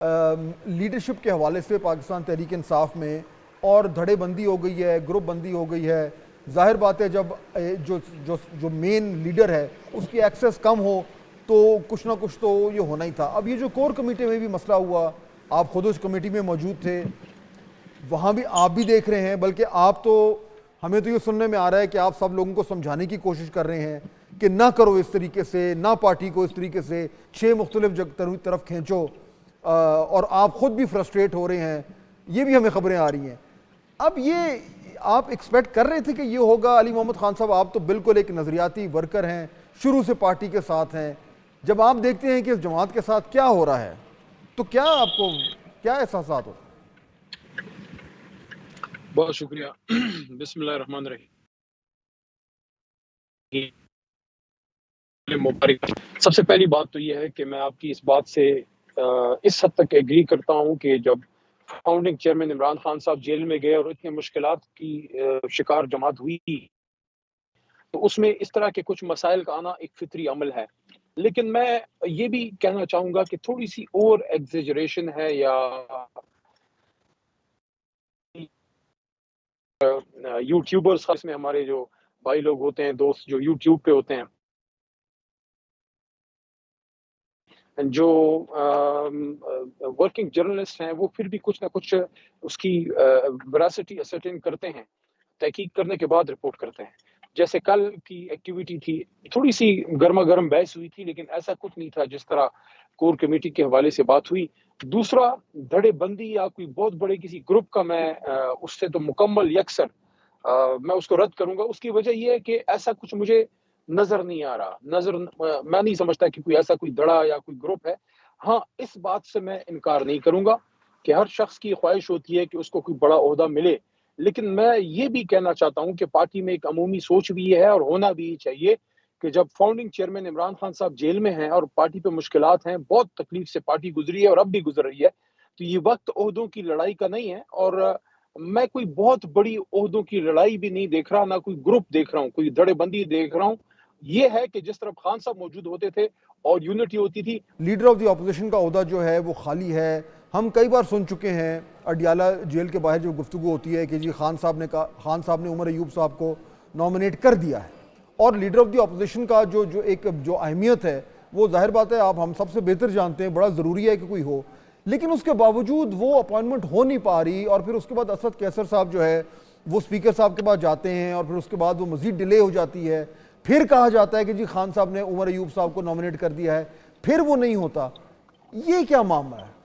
Leadership کے حوالے سے پاکستان تحریک انصاف میں اور دھڑے بندی ہو گئی ہے، گروپ بندی ہو گئی ہے. ظاہر بات ہے جب جو مین لیڈر ہے اس کی ایکسیس کم ہو تو کچھ نہ کچھ تو یہ ہونا ہی تھا. اب یہ جو کور کمیٹی میں بھی مسئلہ ہوا، آپ خود اس کمیٹی میں موجود تھے، وہاں بھی آپ بھی دیکھ رہے ہیں، بلکہ آپ تو ہمیں تو یہ سننے میں آ رہا ہے کہ آپ سب لوگوں کو سمجھانے کی کوشش کر رہے ہیں کہ نہ کرو اس طریقے سے، نہ پارٹی کو اس طریقے سے 6 مختلف طرف کھینچو، اور آپ خود بھی فرسٹریٹ ہو رہے ہیں. یہ بھی ہمیں خبریں آ رہی ہیں. اب یہ آپ ایکسپیکٹ کر رہے تھے کہ یہ ہوگا؟ علی محمد خان صاحب، آپ تو بالکل ایک نظریاتی ورکر ہیں، شروع سے پارٹی کے ساتھ ہیں. جب آپ دیکھتے ہیں کہ اس جماعت کے ساتھ کیا ہو رہا ہے تو کیا آپ کو کیا احساسات ہو؟ بہت شکریہ. بسم اللہ الرحمن الرحیم. مبارک. سب سے پہلی بات تو یہ ہے کہ میں آپ کی اس بات سے اس حد تک ایگری کرتا ہوں کہ جب فاؤنڈنگ چیئرمین عمران خان صاحب جیل میں گئے اور اتنے مشکلات کی شکار جماعت ہوئی تو اس میں اس طرح کے کچھ مسائل کا آنا ایک فطری عمل ہے. لیکن میں یہ بھی کہنا چاہوں گا کہ تھوڑی سی اور ایگزیجریشن ہے یا یوٹیوبرز، خاص میں ہمارے جو بھائی لوگ ہوتے ہیں، دوست جو یوٹیوب پہ ہوتے ہیں، جو ورکنگ جرنلسٹ ہیں، وہ پھر بھی کچھ نہ کچھ اس کی وراسٹی اسرٹین کرتے ہیں، تحقیق کرنے کے بعد رپورٹ کرتے ہیں. جیسے کل کی ایکٹیویٹی تھی، تھوڑی سی گرما گرم بحث ہوئی تھی، لیکن ایسا کچھ نہیں تھا جس طرح کور کمیٹی کے حوالے سے بات ہوئی. دوسرا، دھڑے بندی یا کوئی بہت بڑے کسی گروپ کا میں اس سے تو مکمل یکسر میں اس کو رد کروں گا. اس کی وجہ یہ ہے کہ ایسا کچھ مجھے نظر نہیں آ رہا. میں نہیں سمجھتا کہ کوئی ایسا کوئی دھڑا یا کوئی گروپ ہے. ہاں، اس بات سے میں انکار نہیں کروں گا کہ ہر شخص کی خواہش ہوتی ہے کہ اس کو کوئی بڑا عہدہ ملے، لیکن میں یہ بھی کہنا چاہتا ہوں کہ پارٹی میں ایک عمومی سوچ بھی ہے اور ہونا بھی چاہیے کہ جب فاؤنڈنگ چیئرمین عمران خان صاحب جیل میں ہیں اور پارٹی پہ مشکلات ہیں، بہت تکلیف سے پارٹی گزری ہے اور اب بھی گزر رہی ہے، تو یہ وقت عہدوں کی لڑائی کا نہیں ہے. اور میں کوئی بہت بڑی عہدوں کی لڑائی بھی نہیں دیکھ رہا، نہ کوئی گروپ دیکھ رہا ہوں، کوئی دھڑے بندی دیکھ رہا ہوں. یہ ہے کہ جس طرح خان صاحب موجود ہوتے تھے اور یونٹی ہوتی تھی. لیڈر آف دی اپوزیشن کا عہدہ جو ہے وہ خالی ہے. ہم کئی بار سن چکے ہیں اڈیالہ جیل کے باہر جو گفتگو ہوتی ہے کہ جی خان صاحب نے عمر ایوب صاحب کو نامنیٹ کر دیا ہے. اور لیڈر آف دی اپوزیشن کا جو اہمیت ہے وہ ظاہر بات ہے آپ ہم سب سے بہتر جانتے ہیں، بڑا ضروری ہے کہ کوئی ہو، لیکن اس کے باوجود وہ اپائنٹمنٹ ہو نہیں پا رہی. اور پھر اس کے بعد اسد کیسر صاحب جو ہے وہ اسپیکر صاحب کے پاس جاتے ہیں اور پھر اس کے بعد وہ مزید ڈیلے ہو جاتی ہے. پھر کہا جاتا ہے کہ جی خان صاحب نے عمر ایوب صاحب کو نامنیٹ کر دیا ہے، پھر وہ نہیں ہوتا. یہ کیا معاملہ ہے؟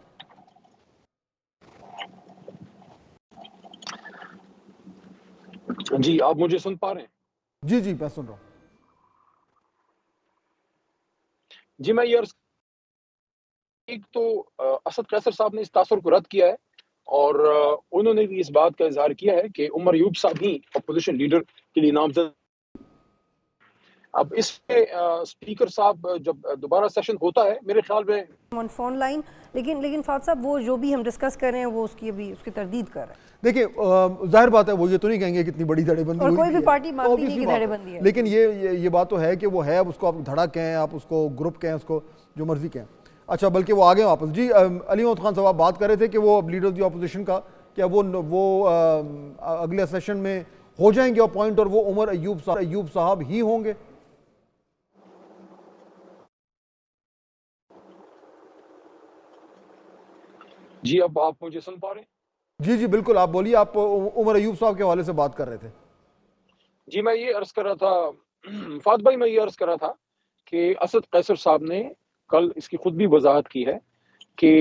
جی، آپ مجھے سن پا رہے ہیں؟ جی میں سن رہا ہوں. جی، میں یہ عرض، ایک تو اسد قیصر صاحب نے اس تاثر کو رد کیا ہے اور انہوں نے بھی اس بات کا اظہار کیا ہے کہ عمر ایوب صاحب ہی اپوزیشن لیڈر کے لیے نامزد. اب اس پہ اسپیکر صاحب جب دوبارہ سیشن ہوتا ہے میرے خیال میں آن فون لائن، لیکن فاضل صاحب وہ جو بھی ہم ڈسکس کر رہے ہیں وہ اس کی تردید کر رہے ہیں. دیکھیں ظاہر بات ہے وہ یہ تو نہیں کہیں گے کہ اتنی بڑی دھڑے بندی اور ہوئی کوئی بھی پارٹی مانتی نہیں کہ دھڑے بندی ہے، لیکن یہ بات تو ہے کہ وہ ہے. اب اس کو آپ دھڑا کہیں، آپ اس کو گروپ کہیں، اس کو جو مرضی کہیں. اچھا، بلکہ وہ آگے واپس جی علی محمد خان صاحب آپ بات کر رہے تھے کہ وہ اب لیڈر آف دی اپوزیشن کا کیا وہ اگلے سیشن میں ہو جائیں گے اپوائنٹ اور وہ عمر ایوب صاحب ہی ہوں گے؟ جی، اب آپ مجھے سن پا رہے ہیں؟ جی بالکل، آپ بولیے. آپ عمر ایوب صاحب کے حوالے سے بات کر رہے تھے. جی، میں یہ عرض کر رہا تھا فات بھائی، میں یہ عرض کر رہا تھا کہ اسد قیصر صاحب نے کل اس کی خود بھی وضاحت کی ہے کہ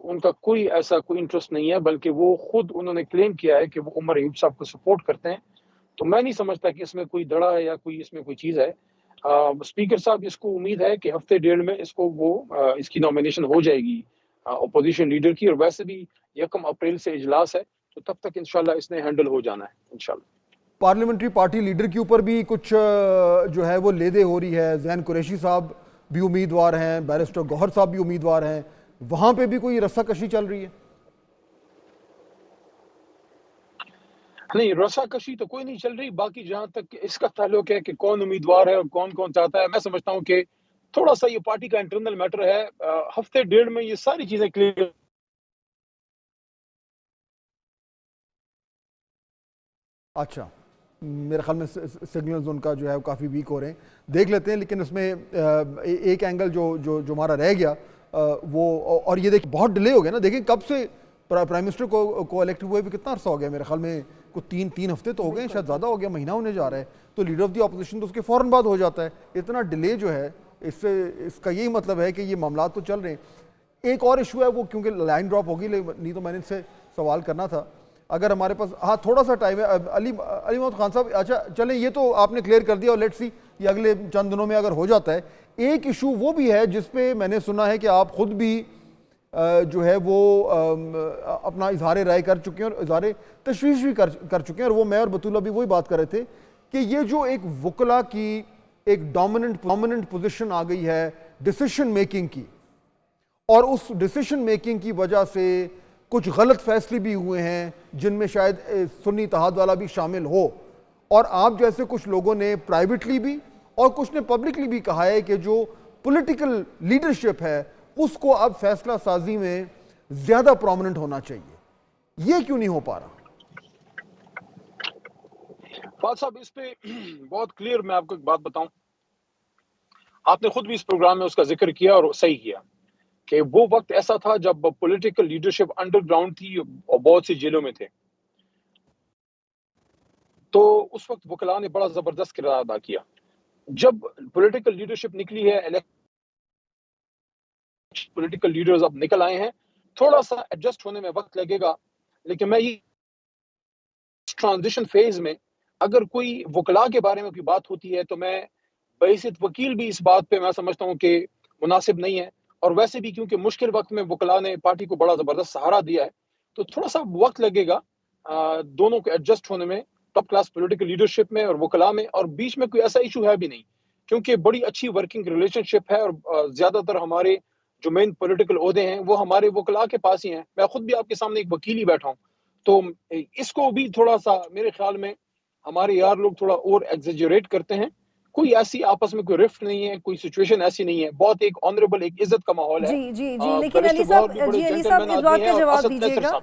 ان کا کوئی ایسا کوئی انٹرسٹ نہیں ہے، بلکہ وہ خود انہوں نے کلیم کیا ہے کہ وہ عمر ایوب صاحب کو سپورٹ کرتے ہیں. تو میں نہیں سمجھتا کہ اس میں کوئی دڑا ہے یا کوئی اس میں کوئی چیز ہے. اسپیکر صاحب اس کو امید ہے کہ ہفتے ڈیڑھ میں اس کی نامینیشن ہو جائے گی اپوزیشن لیڈر کی، اور ویسے بھی 1 اپریل سے اجلاس ہے، تو تب تک انشاءاللہ اس نے ہینڈل ہو جانا ہے انشاءاللہ. پارلیمنٹری پارٹی لیڈر کے اوپر بھی کچھ جو ہے وہ لیدے ہو رہی ہے. زین قریشی صاحب بھی امیدوار ہیں، بیرسٹر گوہر صاحب بھی امیدوار ہیں. وہاں پہ بھی کوئی رسہ کشی چل رہی ہے؟ نہیں، رسا کشی تو کوئی نہیں چل رہی. باقی جہاں تک اس کا تعلق ہے کہ کون امیدوار ہے اور کون کون چاہتا ہے، میں سمجھتا ہوں کہ تھوڑا سا یہ پارٹی کا انٹرنل میٹر ہے، ہفتے ڈیڑھ میں یہ ساری چیزیں کلیئر. اچھا، میرے خیال میں سگنلز ان کا جو ہے وہ کافی ویک ہو رہے ہیں، دیکھ لیتے ہیں. لیکن اس میں ایک اینگل جو ہمارا رہ گیا وہ، اور یہ دیکھ بہت ڈیلے ہو گیا نا. دیکھیں کب سے پرائم منسٹر کو الیکٹ ہوئے بھی کتنا عرصہ ہو گیا، میرے خیال میں کوئی تین ہفتے تو ہو گئے، شاید زیادہ ہو گیا، مہینہ ہونے جا رہا ہے. تو لیڈر آف دی اپوزیشن تو اس کے فوراً بعد ہو جاتا ہے. اتنا ڈیلے جو ہے اس کا یہی مطلب ہے کہ یہ معاملات تو چل رہے ہیں. ایک اور ایشو ہے وہ، کیونکہ لائن ڈراپ ہوگی نہیں تو میں نے ان سے سوال کرنا تھا اگر ہمارے پاس تھوڑا سا ٹائم ہے. علی محمد خان صاحب، اچھا چلیں یہ تو آپ نے کلیئر کر دیا، اور لیٹس سی یہ اگلے چند دنوں میں اگر ہو جاتا ہے. ایک ایشو وہ بھی ہے جس پہ میں نے سنا ہے کہ آپ خود بھی جو ہے وہ اپنا اظہار رائے کر چکے ہیں اور اظہار تشویش بھی کر چکے ہیں، اور وہ میں اور بطولہ بھی وہی بات کر رہے تھے کہ یہ جو ایک وکلا کی ایک ڈومیننٹ پوزیشن آ گئی ہے ڈیسیشن میکنگ کی، اور اس ڈیسیشن میکنگ کی وجہ سے کچھ غلط فیصلے بھی ہوئے ہیں جن میں شاید سنی اتحاد والا بھی شامل ہو، اور آپ جیسے کچھ لوگوں نے پرائیویٹلی بھی اور کچھ نے پبلکلی بھی کہا ہے کہ جو پولیٹیکل لیڈرشپ ہے اس کو اب فیصلہ سازی میں زیادہ پرومیننٹ ہونا چاہیے. یہ کیوں نہیں ہو پا رہا؟ فاضل صاحب اس پہ بہت کلیئر میں آپ کو ایک بات بتاؤں، آپ نے خود بھی اس پروگرام میں اس کا ذکر کیا اور صحیح کیا کہ وہ وقت ایسا تھا جب پولیٹیکل لیڈرشپ انڈر گراؤنڈ تھی اور بہت سی جیلوں میں تھے. تو اس وقت وکلاء نے بڑا زبردست کردار ادا کیا. جب پولیٹیکل لیڈرشپ نکلی ہے، پولیٹیکل لیڈرز اب نکل آئے ہیں، تھوڑا سا ایڈجسٹ ہونے میں وقت لگے گا. لیکن میں یہ ٹرانزیشن فیز میں اگر کوئی وکلاء کے بارے میں کوئی بات ہوتی ہے تو میں بحیثیت وکیل بھی اس بات پہ میں سمجھتا ہوں کہ مناسب نہیں ہے. اور ویسے بھی کیونکہ مشکل وقت میں وکلاء نے پارٹی کو بڑا زبردست سہارا دیا ہے، تو تھوڑا سا وقت لگے گا دونوں کو ایڈجسٹ ہونے میں، ٹاپ کلاس پولیٹیکل لیڈرشپ میں اور وکلاء میں. اور بیچ میں کوئی ایسا ایشو ہے بھی نہیں، کیونکہ بڑی اچھی ورکنگ ریلیشن شپ ہے، اور زیادہ تر ہمارے جو مین پولیٹیکل عہدے ہیں وہ ہمارے وکلاء کے پاس ہی ہیں. میں خود بھی آپ کے سامنے ایک وکیل ہی بیٹھا ہوں، تو اس کو بھی تھوڑا سا میرے خیال میں ہمارے یار لوگ تھوڑا اور ایگزیجریٹ کرتے ہیں. کوئی ایسی آپس میں کوئی رفٹ نہیں ہے، کوئی سچویشن ایسی نہیں ہے، بہت ایک آنریبل ایک عزت کا ماحول ہے. جی لیکن علی صاحب اس بات کا جواب دیجیے گا.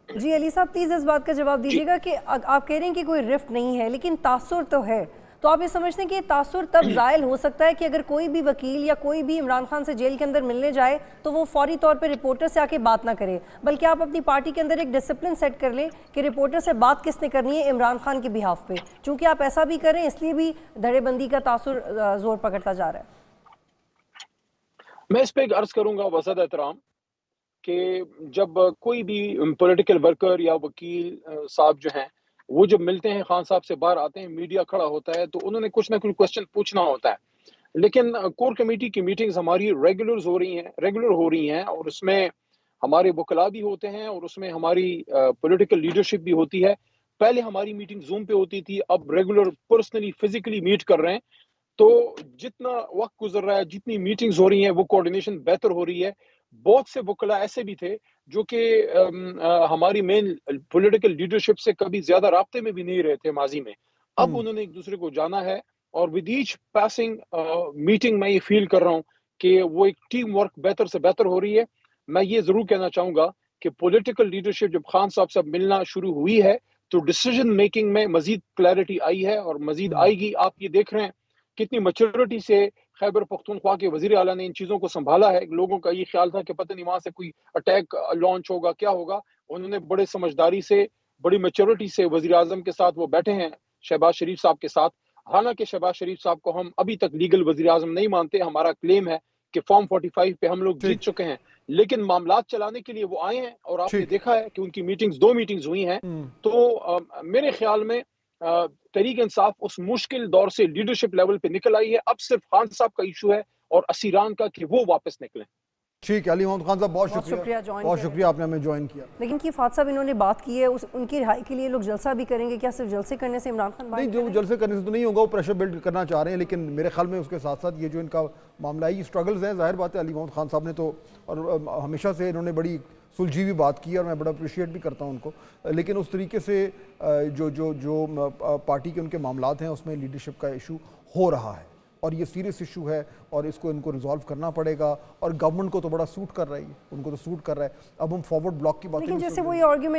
جی علی صاحب پلیز اس بات کا جواب دیجیے گا کہ آپ کہہ رہے ہیں کہ کوئی رفٹ نہیں ہے لیکن تاثر تو ہے، تو آپ یہ سمجھتے ہیں کہ یہ تاثر تب زائل ہو سکتا ہے کہ اگر کوئی بھی وکیل یا کوئی بھی عمران خان سے جیل کے اندر ملنے جائے تو وہ فوری طور پہ رپورٹر سے آ کے بات نہ کرے، بلکہ آپ اپنی پارٹی کے اندر ایک ڈسپلن سیٹ کر لیں کہ رپورٹر سے بات کس نے کرنی ہے عمران خان کے بہاف پہ. چونکہ آپ ایسا بھی کریں اس لیے بھی دھڑے بندی کا تاثر زور پکڑتا جا رہا ہے. میں اس پہ ایک عرض کروں گا وسعت احترام کہ جب کوئی بھی پولیٹیکل ورکر یا وکیل صاحب جو ہیں وہ جب ملتے ہیں خان صاحب سے باہر آتے ہیں، میڈیا کھڑا ہوتا ہے تو انہوں نے کچھ نہ کچھ کوسچن پوچھنا ہوتا ہے. لیکن کور کمیٹی کی میٹنگز ہماری ریگولر ہو رہی ہیں اور اس میں ہمارے وکلاء بھی ہوتے ہیں اور اس میں ہماری پولیٹیکل لیڈرشپ بھی ہوتی ہے. پہلے ہماری میٹنگ زوم پہ ہوتی تھی، اب ریگولر پرسنلی فزیکلی میٹ کر رہے ہیں. تو جتنا وقت گزر رہا ہے، جتنی میٹنگز ہو رہی ہیں، وہ کوارڈینیشن بہتر ہو رہی ہے. بہت سے وکلاء ایسے بھی تھے جو کہ ہماری مین پولیٹیکل لیڈرشپ سے کبھی زیادہ رابطے میں بھی نہیں رہے تھے ماضی میں. اب انہوں نے ایک دوسرے کو جانا ہے، اور ود ایچ پاسنگ میٹنگ میں یہ فیل کر رہا ہوں کہ وہ ایک ٹیم ورک بہتر سے بہتر ہو رہی ہے. میں یہ ضرور کہنا چاہوں گا کہ پولیٹیکل لیڈرشپ جب خان صاحب سے ملنا شروع ہوئی ہے تو ڈیسیجن میکنگ میں مزید کلیئرٹی آئی ہے اور مزید آئے گی. آپ یہ دیکھ رہے ہیں کتنی میچورٹی سے خیبر پختونخوا کے وزیر اعلیٰ نے ان چیزوں کو سنبھالا ہے. لوگوں کا یہ خیال تھا کہ پتہ نہیں وہاں سے کوئی اٹیک لانچ ہوگا، کیا ہوگا. انہوں نے بڑے سمجھداری سے، بڑی میچورٹی سے وزیر اعظم کے ساتھ وہ بیٹھے ہیں، شہباز شریف صاحب کے ساتھ. حالانکہ شہباز شریف صاحب کو ہم ابھی تک لیگل وزیر اعظم نہیں مانتے. ہمارا کلیم ہے کہ فارم 45 پہ ہم لوگ جیت چکے ہیں، لیکن معاملات چلانے کے لیے وہ آئے ہیں. اور آپ نے دیکھا ہے کہ ان کی میٹنگز 2 میٹنگز ہوئی ہیں. تو میرے خیال میں تحریک انصاف اس مشکل دور سے لیڈرشپ لیول پہ نکل آئی ہے. اب صرف خان صاحب کا ایشو ہے اور اسیران کا کہ وہ واپس نکلیں. ٹھیک ہے علی محمد خان صاحب، بہت شکریہ آپ نے ہمیں جوائن کیا. لیکن کی فاتح صاحب انہوں نے بات کی ہے ان کی رہائی کے لیے لوگ جلسہ بھی کریں گے، کیا صرف جلسے کرنے سے عمران خان نہیں؟ جو جلسے کرنے سے تو نہیں ہوگا، وہ پریشر بلڈ کرنا چاہ رہے ہیں. لیکن میرے خیال میں اس کے ساتھ ساتھ یہ جو ان کا معاملہ ہے، اسٹرگلز ہیں، ظاہر بات ہے علی محمد خان صاحب نے تو اور ہمیشہ سے انہوں نے بڑی سلجھی بھی بات کی اور میں بڑا اپریشیٹ بھی کرتا ہوں ان کو. لیکن اس طریقے سے جو پارٹی کے ان کے معاملات ہیں اس میں لیڈرشپ کا ایشو ہو رہا ہے. اور یہ سیریس ایشو ہے اور اس کو ان کو ریزالو کرنا پڑے گا. اور گورنمنٹ کو تو بڑا سوٹ کر رہی ہے, ان کو تو سوٹ کر رہا ہے. اب ہم فارورڈ بلاک کی بات لیکن جیسے وہی آرگیومنٹ